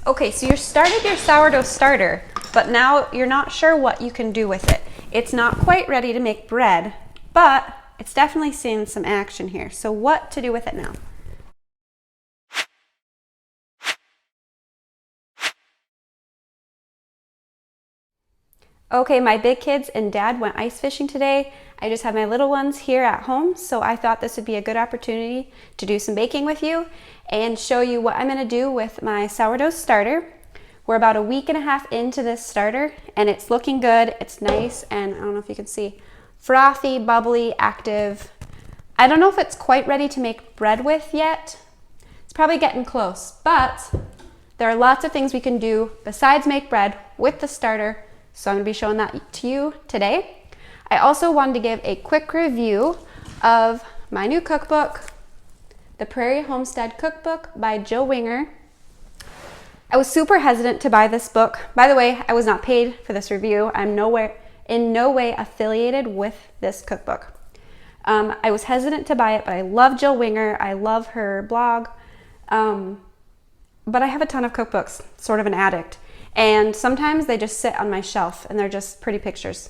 Okay, so you started your sourdough starter, but now you're not sure what you can do with it. It's not quite ready to make bread, but it's definitely seeing some action here. So what to do with it now? Okay, my big kids and dad went ice fishing today. I just have my little ones here at home, so I thought this would be a good opportunity to do some baking with you and show you what I'm gonna do with my sourdough starter. We're about a week and a half into this starter and it's looking good. It's nice and I don't know if you can see, frothy, bubbly, active. I don't know if it's quite ready to make bread with yet. It's probably getting close, but there are lots of things we can do besides make bread with the starter. So I'm going to be showing that to you today. I also wanted to give a quick review of my new cookbook, the Prairie Homestead Cookbook by Jill Winger. I was super hesitant to buy this book. By the way, I was not paid for this review. I'm in no way affiliated with this cookbook. I was hesitant to buy it, but I love Jill Winger. I love her blog. But I have a ton of cookbooks, sort of an addict. And sometimes they just sit on my shelf and they're just pretty pictures.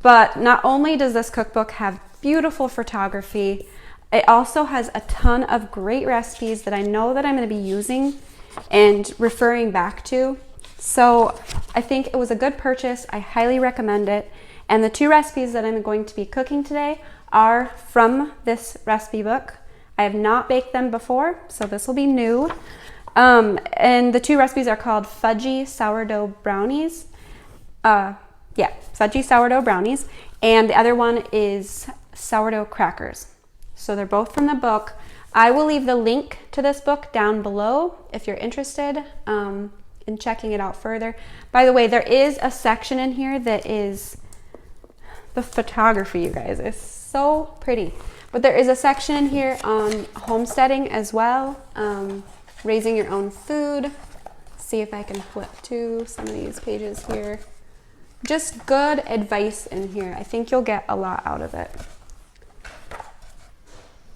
But not only does this cookbook have beautiful photography, it also has a ton of great recipes that I know that I'm going to be using and referring back to. So I think it was a good purchase. I highly recommend it. And the two recipes that I'm going to be cooking today are from this recipe book. I have not baked them before, so this will be new. And the two recipes are called Fudgy Sourdough Brownies. Fudgy Sourdough Brownies. And the other one is Sourdough Crackers. So they're both from the book. I will leave the link to this book down below if you're interested in checking it out further. By the way, there is a section in here that is the photography, you guys. It's so pretty. But there is a section in here on homesteading as well. Raising your own food. See if I can flip to some of these pages here. Just good advice in here. I think you'll get a lot out of it.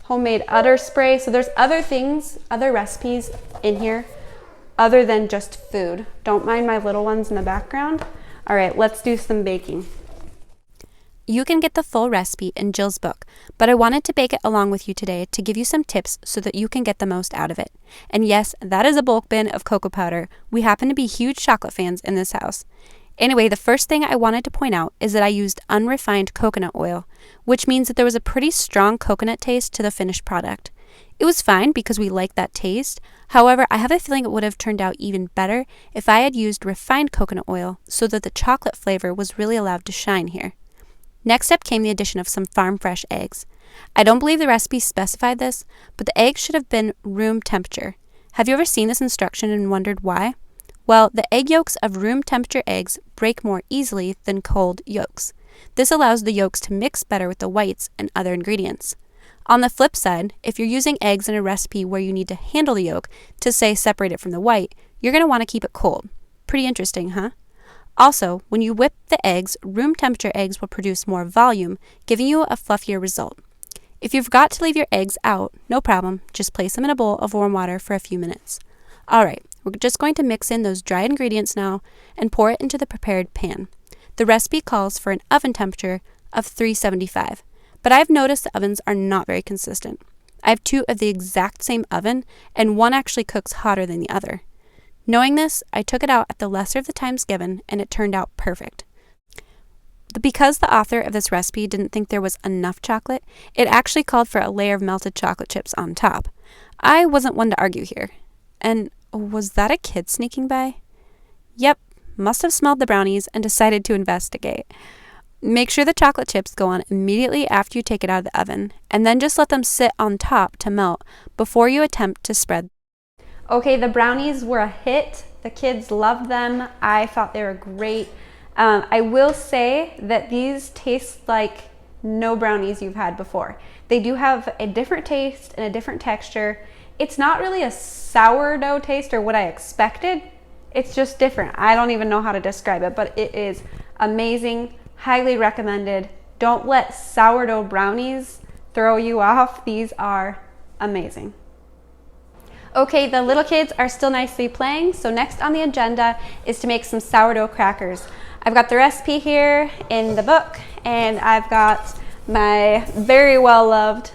Homemade udder spray. So there's other things, other recipes in here other than just food. Don't mind my little ones in the background. All right, let's do some baking. You can get the full recipe in Jill's book, but I wanted to bake it along with you today to give you some tips so that you can get the most out of it. And yes, that is a bulk bin of cocoa powder. We happen to be huge chocolate fans in this house. Anyway, the first thing I wanted to point out is that I used unrefined coconut oil, which means that there was a pretty strong coconut taste to the finished product. It was fine because we like that taste. However, I have a feeling it would have turned out even better if I had used refined coconut oil so that the chocolate flavor was really allowed to shine here. Next up came the addition of some farm fresh eggs. I don't believe the recipe specified this, but the eggs should have been room temperature. Have you ever seen this instruction and wondered why? Well, the egg yolks of room temperature eggs break more easily than cold yolks. This allows the yolks to mix better with the whites and other ingredients. On the flip side, if you're using eggs in a recipe where you need to handle the yolk to, say, separate it from the white, you're going to want to keep it cold. Pretty interesting, huh? Also, when you whip the eggs, room temperature eggs will produce more volume, giving you a fluffier result. If you forgot to leave your eggs out, no problem, just place them in a bowl of warm water for a few minutes. Alright, we're just going to mix in those dried ingredients now and pour it into the prepared pan. The recipe calls for an oven temperature of 375, but I've noticed the ovens are not very consistent. I have two of the exact same oven, and one actually cooks hotter than the other. Knowing this, I took it out at the lesser of the times given, and it turned out perfect. Because the author of this recipe didn't think there was enough chocolate, it actually called for a layer of melted chocolate chips on top. I wasn't one to argue here. And was that a kid sneaking by? Yep, must have smelled the brownies and decided to investigate. Make sure the chocolate chips go on immediately after you take it out of the oven, and then just let them sit on top to melt before you attempt to spread. Okay, the brownies were a hit. The kids loved them. I thought they were great. I will say that these taste like no brownies you've had before. They do have a different taste and a different texture. It's not really a sourdough taste or what I expected. It's just different. I don't even know how to describe it, but it is amazing. Highly recommended. Don't let sourdough brownies throw you off. These are amazing. Okay, the little kids are still nicely playing, so next on the agenda is to make some sourdough crackers. I've got the recipe here in the book, and I've got my very well-loved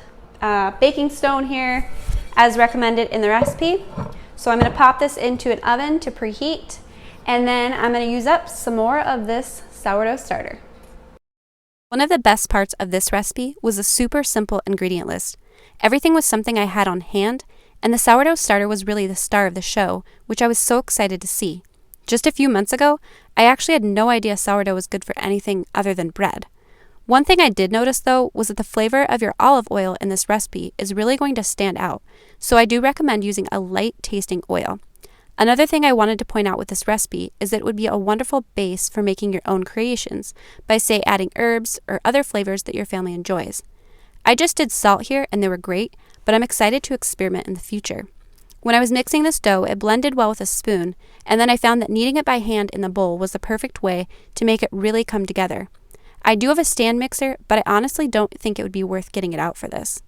baking stone here as recommended in the recipe. So I'm going to pop this into an oven to preheat, and then I'm going to use up some more of this sourdough starter. One of the best parts of this recipe was a super simple ingredient list. Everything was something I had on hand, and the sourdough starter was really the star of the show, which I was so excited to see. Just a few months ago, I actually had no idea sourdough was good for anything other than bread. One thing I did notice, though, was that the flavor of your olive oil in this recipe is really going to stand out, so I do recommend using a light-tasting oil. Another thing I wanted to point out with this recipe is that it would be a wonderful base for making your own creations by, say, adding herbs or other flavors that your family enjoys. I just did salt here and they were great, but I'm excited to experiment in the future. When I was mixing this dough, it blended well with a spoon, and then I found that kneading it by hand in the bowl was the perfect way to make it really come together. I do have a stand mixer, but I honestly don't think it would be worth getting it out for this.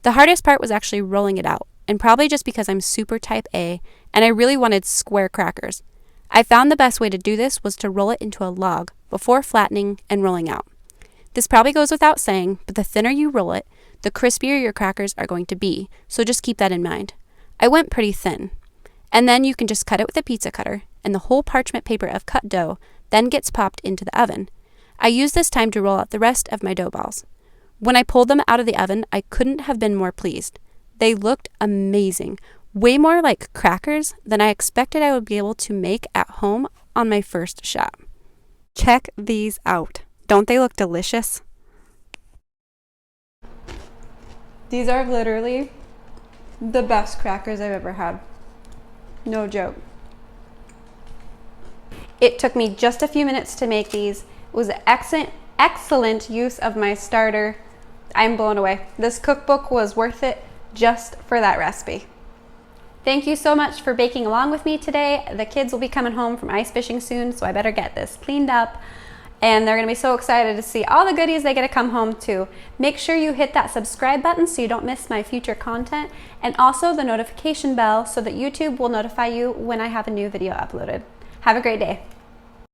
The hardest part was actually rolling it out, and probably just because I'm super type A, and I really wanted square crackers. I found the best way to do this was to roll it into a log before flattening and rolling out. This probably goes without saying, but the thinner you roll it, the crispier your crackers are going to be, so just keep that in mind. I went pretty thin. And then you can just cut it with a pizza cutter, and the whole parchment paper of cut dough then gets popped into the oven. I used this time to roll out the rest of my dough balls. When I pulled them out of the oven, I couldn't have been more pleased. They looked amazing, way more like crackers than I expected I would be able to make at home on my first shot. Check these out. Don't they look delicious? These are literally the best crackers I've ever had. No joke. It took me just a few minutes to make these. It was an excellent use of my starter. I'm blown away. This cookbook was worth it just for that recipe. Thank you so much for baking along with me today. The kids will be coming home from ice fishing soon, so I better get this cleaned up. And they're gonna be so excited to see all the goodies they get to come home to. Make sure you hit that subscribe button so you don't miss my future content, and also the notification bell so that YouTube will notify you when I have a new video uploaded. Have a great day.